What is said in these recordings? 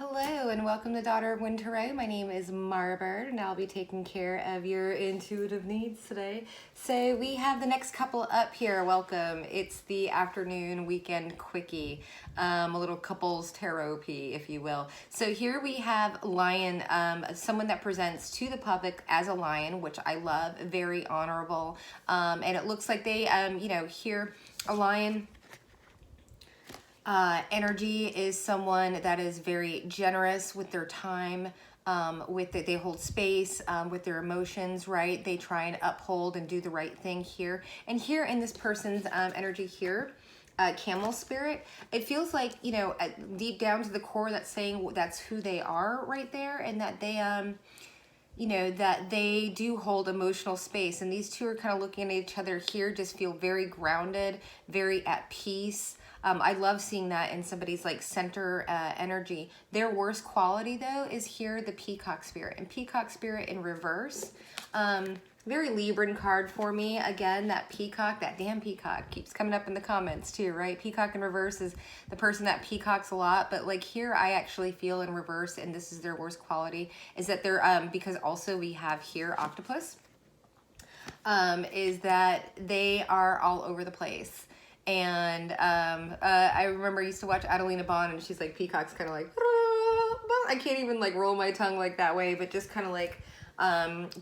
Hello and welcome to Daughter of Wind Tarot. My name is Mara Bird and I'll be taking care of your intuitive needs today. So we have the next couple up here. Welcome. It's the afternoon weekend quickie, a little couples Tarot'Py, if you will. So here we have Lion, someone that presents to the public as a lion, which I love, very honorable. And it looks like they, here a lion. Energy is someone that is very generous with their time, they hold space with their emotions, right? They try and uphold and do the right thing here. And here in this person's energy here, camel spirit, it feels like, deep down to the core that's saying that's who they are right there, and that they, that they do hold emotional space. And these two are kind of looking at each other here, just feel very grounded, very at peace. I love seeing that in somebody's like center energy. Their worst quality though is here the peacock spirit, and peacock spirit in reverse. Very Libran card for me. Again, that peacock, that damn peacock keeps coming up in the comments too, right? Peacock in reverse is the person that peacocks a lot, but like here I actually feel in reverse, and this is their worst quality, is that they're, because also we have here octopus, is that they are all over the place. And I remember I used to watch Adelina Bond, and she's like, peacock's kind of like, I can't even like roll my tongue like that way, but just kind of like,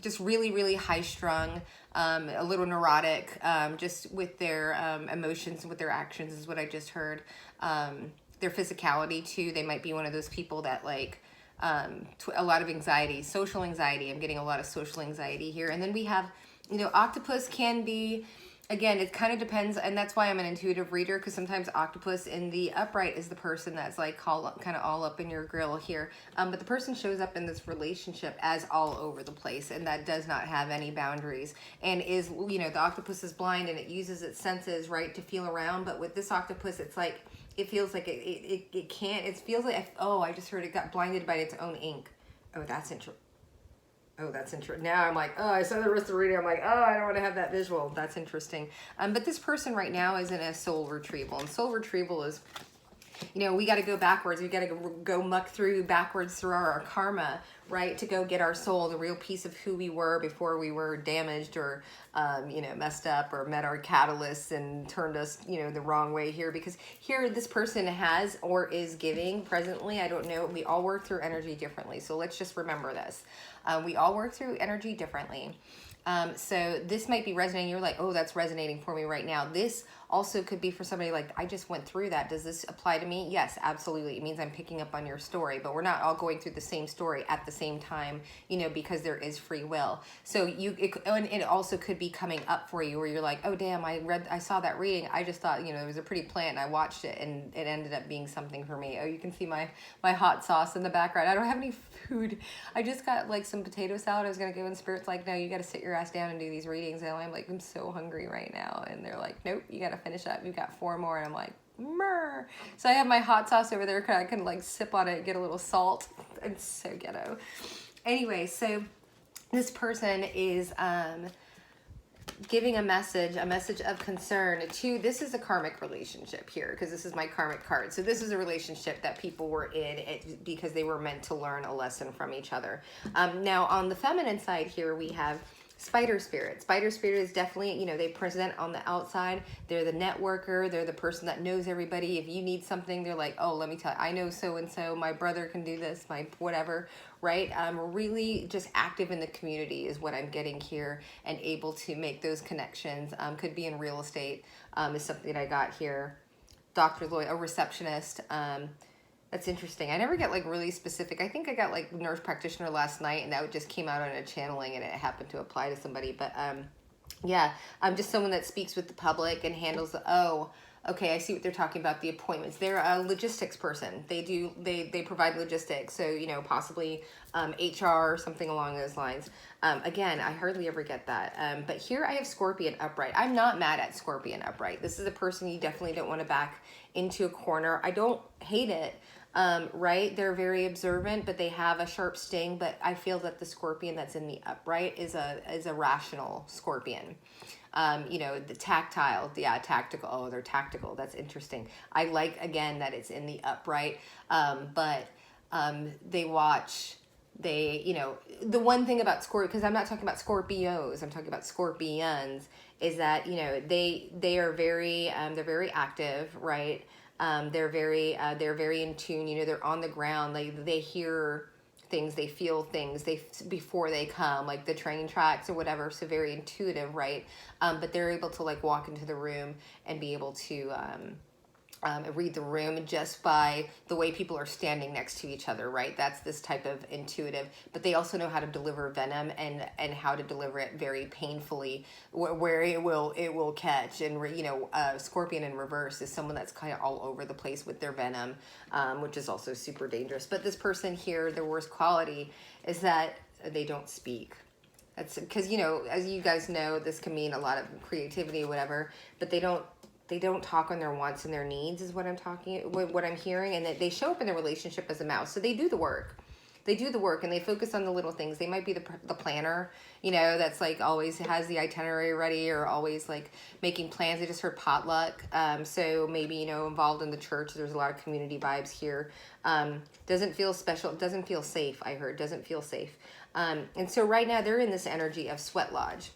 just really, really high strung, a little neurotic, just with their emotions and with their actions is what I just heard. Their physicality too. They might be one of those people that like, a lot of anxiety, social anxiety. I'm getting a lot of social anxiety here. And then we have, octopus can be, again, it kind of depends, and that's why I'm an intuitive reader, because sometimes octopus in the upright is the person that's like kind of all up in your grill here. But the person shows up in this relationship as all over the place, and that does not have any boundaries, and is, the octopus is blind and it uses its senses, right, to feel around. But with this octopus, it's like, it feels like it can't, it feels like, I just heard it got blinded by its own ink. Oh, that's interesting. Oh, that's interesting. Now I'm like, I saw the rest of the reading. I'm like, I don't want to have that visual. That's interesting. But this person right now is in a soul retrieval. And soul retrieval is, we got to go backwards. We got to go muck through backwards through our karma, right? To go get our soul, the real piece of who we were before we were damaged or, messed up or met our catalysts and turned us, the wrong way here. Because here this person has or is giving presently, I don't know, we all work through energy differently. So let's just remember this. We all work through energy differently. So this might be resonating. You're like, that's resonating for me right now. This also could be for somebody like, I just went through that. Does this apply to me? Yes, absolutely. It means I'm picking up on your story, but we're not all going through the same story at the same time, because there is free will. So it also could be coming up for you where you're like, oh damn, I saw that reading. I just thought, it was a pretty plant and I watched it and it ended up being something for me. Oh, you can see my hot sauce in the background. I don't have any food. I just got like some potato salad. I was going to go, and Spirit's like, no, you got to sit your ass down and do these readings. And I'm like, I'm so hungry right now. And they're like, nope, you got to finish up. You've got 4 more. And I'm like, Murr. So I have my hot sauce over there. I can like sip on it, get a little salt. It's so ghetto. Anyway, so this person is giving a message of concern to, this is a karmic relationship here, because this is my karmic card. So this is a relationship that people were in because they were meant to learn a lesson from each other. Now on the feminine side here, we have spider spirit. Spider spirit is definitely, they present on the outside. They're the networker. They're the person that knows everybody. If you need something, they're like, let me tell you, I know so-and-so, my brother can do this, my whatever, right? Really just active in the community is what I'm getting here, and able to make those connections. Could be in real estate, is something I got here. Doctor, lawyer, a receptionist. That's interesting. I never get like really specific. I think I got like nurse practitioner last night, and that just came out on a channeling and it happened to apply to somebody. But yeah, I'm just someone that speaks with the public and handles the, okay, I see what they're talking about, the appointments. They're a logistics person. They provide logistics. So, possibly HR or something along those lines. Again, I hardly ever get that. But here I have Scorpion upright. I'm not mad at Scorpion upright. This is a person you definitely don't want to back into a corner. I don't hate it. Right? They're very observant, but they have a sharp sting. But I feel that the Scorpion that's in the upright is a rational Scorpion. The tactile, tactical. They're tactical. That's interesting. I like, again, that it's in the upright. But They watch, you know, the one thing about Scorpio, because I'm not talking about Scorpios, I'm talking about Scorpions, is that, you know, they are very, they're very active, right? They're very in tune, you know, they're on the ground, they hear things, they feel things before they come, like the train tracks or whatever, so very intuitive, right? But they're able to like walk into the room and be able to read the room just by the way people are standing next to each other, right? That's this type of intuitive, but they also know how to deliver venom and how to deliver it very painfully, where it will catch. And you know, Scorpion in reverse is someone that's kind of all over the place with their venom, which is also super dangerous. But this person here, their worst quality is that they don't speak. That's because, you know, as you guys know, this can mean a lot of creativity, whatever, but they don't talk on their wants and their needs is what I'm hearing. And that they show up in their relationship as a mouse. So they do the work. They do the work and they focus on the little things. They might be the planner, you know, that's like always has the itinerary ready or always like making plans. I just heard potluck. So maybe, you know, involved in the church. There's a lot of community vibes here. Doesn't feel special. Doesn't feel safe. I heard doesn't feel safe. And so right now they're in this energy of sweat lodge.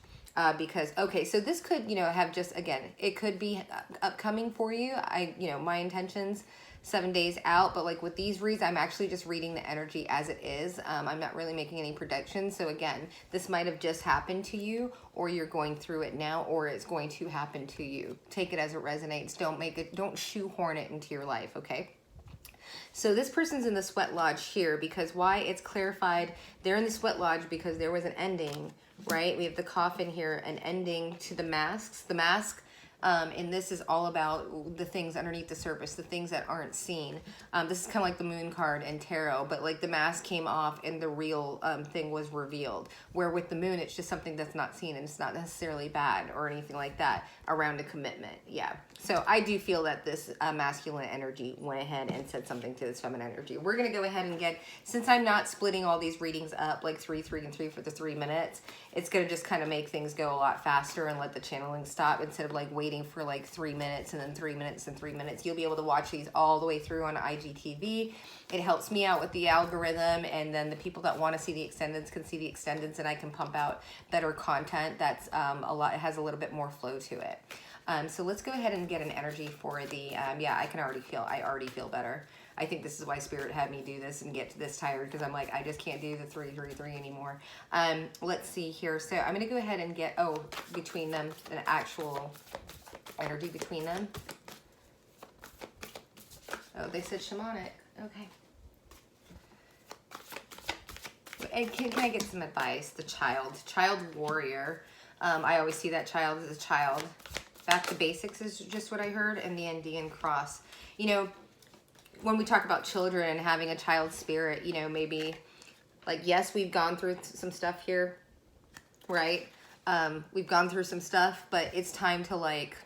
Because, okay, so this could, you know, have just, again, it could be upcoming for you. You know, my intentions 7 days out, but like with these reads, I'm actually just reading the energy as it is. I'm not really making any predictions. So again, this might have just happened to you, or you're going through it now, or it's going to happen to you. Take it as it resonates. Don't shoehorn it into your life, okay? So this person's in the sweat lodge here because why? It's clarified. They're in the sweat lodge because there was an ending, right? We have the coffin here, an ending to the masks. The mask, and this is all about the things underneath the surface, the things that aren't seen. This is kind of like the moon card in tarot, but like the mask came off and the real thing was revealed. Where with the moon, it's just something that's not seen and it's not necessarily bad or anything like that around a commitment. Yeah. So I do feel that this masculine energy went ahead and said something to this feminine energy. We're going to go ahead and get, since I'm not splitting all these readings up like 3, 3, and 3 for the 3 minutes, it's going to just kind of make things go a lot faster and let the channeling stop instead of like waiting for like 3 minutes and then 3 minutes and 3 minutes. You'll be able to watch these all the way through on IGTV. It helps me out with the algorithm, and then the people that want to see the extendeds can see the extendeds, and I can pump out better content that's it has a little bit more flow to it. So let's go ahead and get an energy for the, yeah, I already feel better. I think this is why Spirit had me do this and get this tired, because I'm like, I just can't do the 3, 3, 3 anymore. Let's see here. So I'm going to go ahead and get, between them, an actual energy between them. Oh, they said shamanic. Okay. And can I get some advice? The child warrior. I always see that child as a child. Back to basics is just what I heard, and the Andean cross. You know, when we talk about children and having a child spirit, you know, maybe like, yes, we've gone through some stuff here, right? We've gone through some stuff, but it's time to like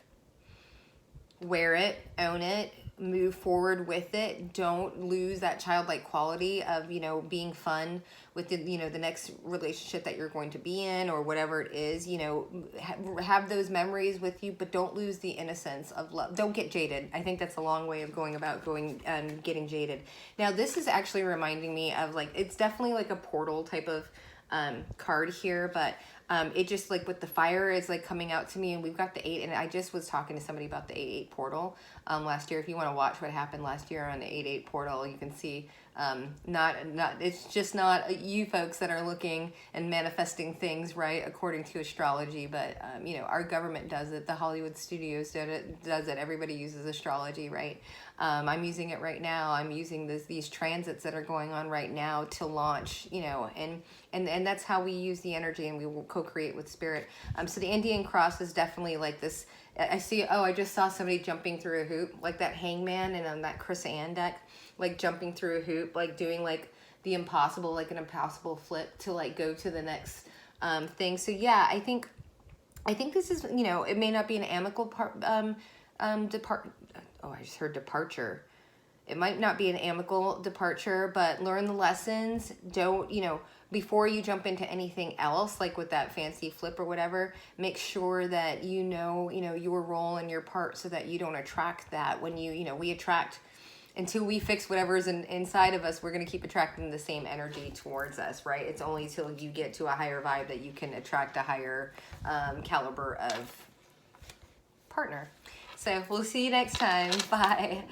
wear it, own it, move forward with it. Don't lose that childlike quality of, you know, being fun with the, you know, the next relationship that you're going to be in or whatever it is, you know, have those memories with you, but don't lose the innocence of love. Don't get jaded. I think that's a long way of going about getting jaded. Now, this is actually reminding me of like, it's definitely like a portal type of card here, but it just like with the fire is like coming out to me, and we've got the 8, and I just was talking to somebody about the 8-8 portal last year. If you want to watch what happened last year on the 8-8 portal, you can see it's just not you folks that are looking and manifesting things, right, according to astrology, but you know, our government does it, the Hollywood studios does it, everybody uses astrology, right? I'm using it right now. I'm using these transits that are going on right now to launch, you know, and that's how we use the energy, and we will co-create with spirit. So the Indian cross is definitely like this. I see, I just saw somebody jumping through a hoop, like that hangman and on that Chris Ann deck, like jumping through a hoop, like doing like the impossible, like an impossible flip to like go to the next thing. So yeah, I think this is, you know, it may not be an amicable I just heard departure. It might not be an amicable departure, but learn the lessons. Don't, you know, before you jump into anything else, like with that fancy flip or whatever, make sure that you know your role and your part so that you don't attract that when you know, we attract until we fix whatever's inside of us, we're going to keep attracting the same energy towards us, right? It's only till you get to a higher vibe that you can attract a higher caliber of partner. So we'll see you next time. Bye.